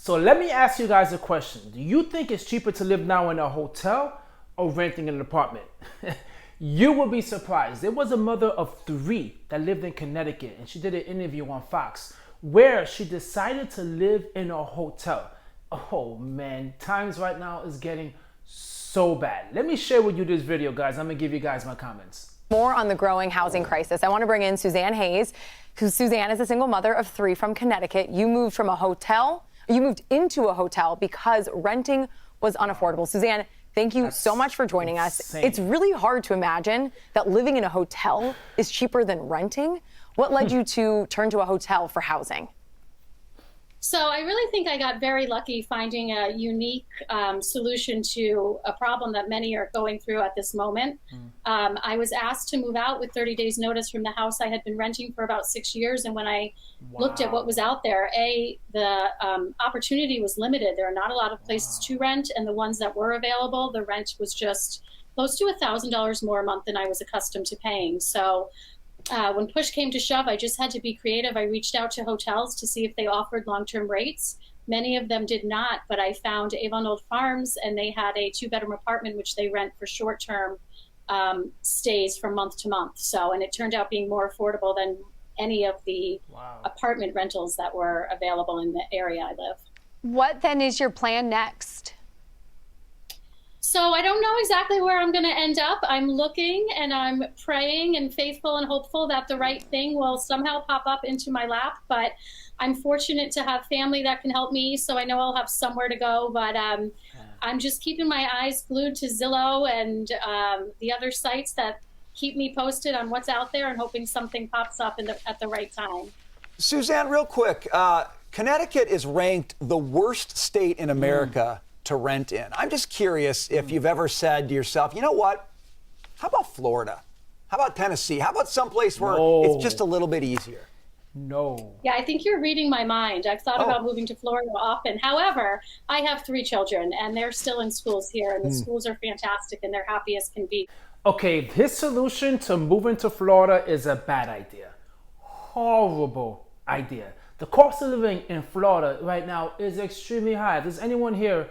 So let me ask you guys a question. Do you think it's cheaper to live now in a hotel or renting an apartment? You will be surprised. There was a mother of three that lived in Connecticut, and she did an interview on Fox where she decided to live in a hotel. Oh man, times right now is getting so bad. Let me share with you this video, guys. I'm gonna give you guys my comments. More on the growing housing crisis. I want to bring in Suzanne Hayes, who Suzanne is a single mother of three from Connecticut. You moved into a hotel because renting was unaffordable. Suzanne, thank you so much for joining us. It's really hard to imagine that living in a hotel is cheaper than renting. What led you to turn to a hotel for housing? So I really think I got very lucky finding a unique solution to a problem that many are going through at this moment. I was asked to move out with 30 days notice from the house I had been renting for about 6 years. And when I looked at what was out there, the opportunity was limited. There are not a lot of places to rent, and the ones that were available, the rent was just close to $1,000 more a month than I was accustomed to paying. So when push came to shove, I just had to be creative. I reached out to hotels to see if they offered long-term rates. Many of them did not, but I found Avon Old Farms, and they had a 2-bedroom apartment, which they rent for short-term stays from month to month. So, and it turned out being more affordable than any of the apartment rentals that were available in the area I live. What then is your plan next? So I don't know exactly where I'm going to end up. I'm looking and I'm praying and faithful and hopeful that the right thing will somehow pop up into my lap. But I'm fortunate to have family that can help me, so I know I'll have somewhere to go. But I'm just keeping my eyes glued to Zillow and the other sites that keep me posted on what's out there, and hoping something pops up at the right time. Suzanne, real quick, Connecticut is ranked the worst state in America to rent in. I'm just curious if you've ever said to yourself, you know what, how about Florida? How about Tennessee? How about someplace where it's just a little bit easier? No. Yeah, I think you're reading my mind. I've thought about moving to Florida often. However, I have 3 children, and they're still in schools here, and the schools are fantastic, and they're happy as can be. Okay, his solution to moving to Florida is a bad idea. Horrible idea. The cost of living in Florida right now is extremely high. If there's anyone here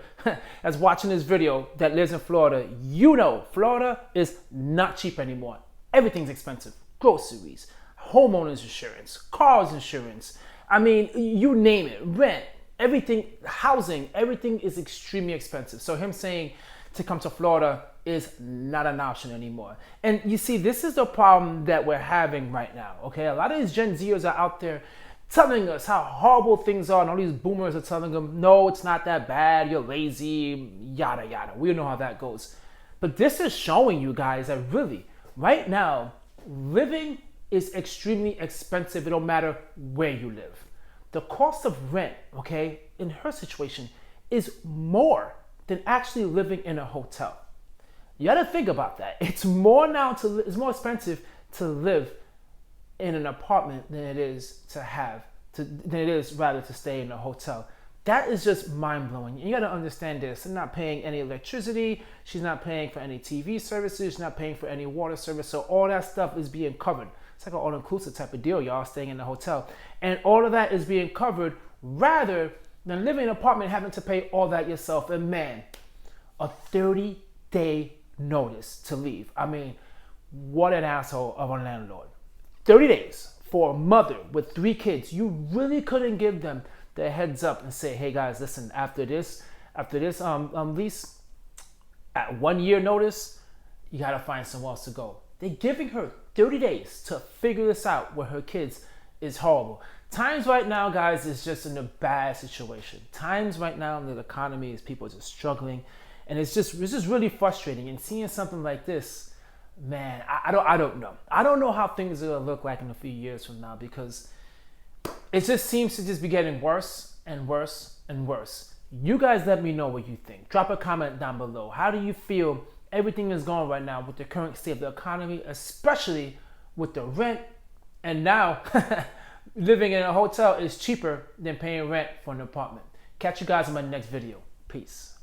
that's watching this video that lives in Florida, you know Florida is not cheap anymore. Everything's expensive. Groceries, homeowners insurance, cars insurance. I mean, you name it, rent, everything, housing, everything is extremely expensive. So him saying to come to Florida is not an option anymore. And you see, this is the problem that we're having right now, okay? A lot of these Gen Zers are out there telling us how horrible things are, and all these boomers are telling them, no, it's not that bad, you're lazy, yada, yada. We know how that goes. But this is showing you guys that really, right now, living is extremely expensive. It don't matter where you live. The cost of rent, okay, in her situation, is more than actually living in a hotel. You gotta think about that. It's more expensive to live in an apartment than it is to stay in a hotel. That is just mind-blowing. You gotta understand this. They're not paying any electricity, she's not paying for any TV services, she's not paying for any water service, so all that stuff is being covered. It's like an all-inclusive type of deal, y'all, staying in the hotel. And all of that is being covered rather than living in an apartment having to pay all that yourself. And man, a 30-day notice to leave. I mean, what an asshole of a landlord. 30 days for a mother with 3 kids. You really couldn't give them the heads up and say, hey guys, listen, after this lease, at 1 year notice, you gotta find somewhere else to go. They're giving her 30 days to figure this out with her kids is horrible. Times right now, guys, is just in a bad situation. Times right now in the economy is people are just struggling, and it's just really frustrating. And seeing something like this, man, I don't know. I don't know how things are gonna look like in a few years from now, because it just seems to just be getting worse and worse and worse. You guys let me know what you think. Drop a comment down below. How do you feel everything is going right now with the current state of the economy, especially with the rent? And now living in a hotel is cheaper than paying rent for an apartment. Catch you guys in my next video. Peace.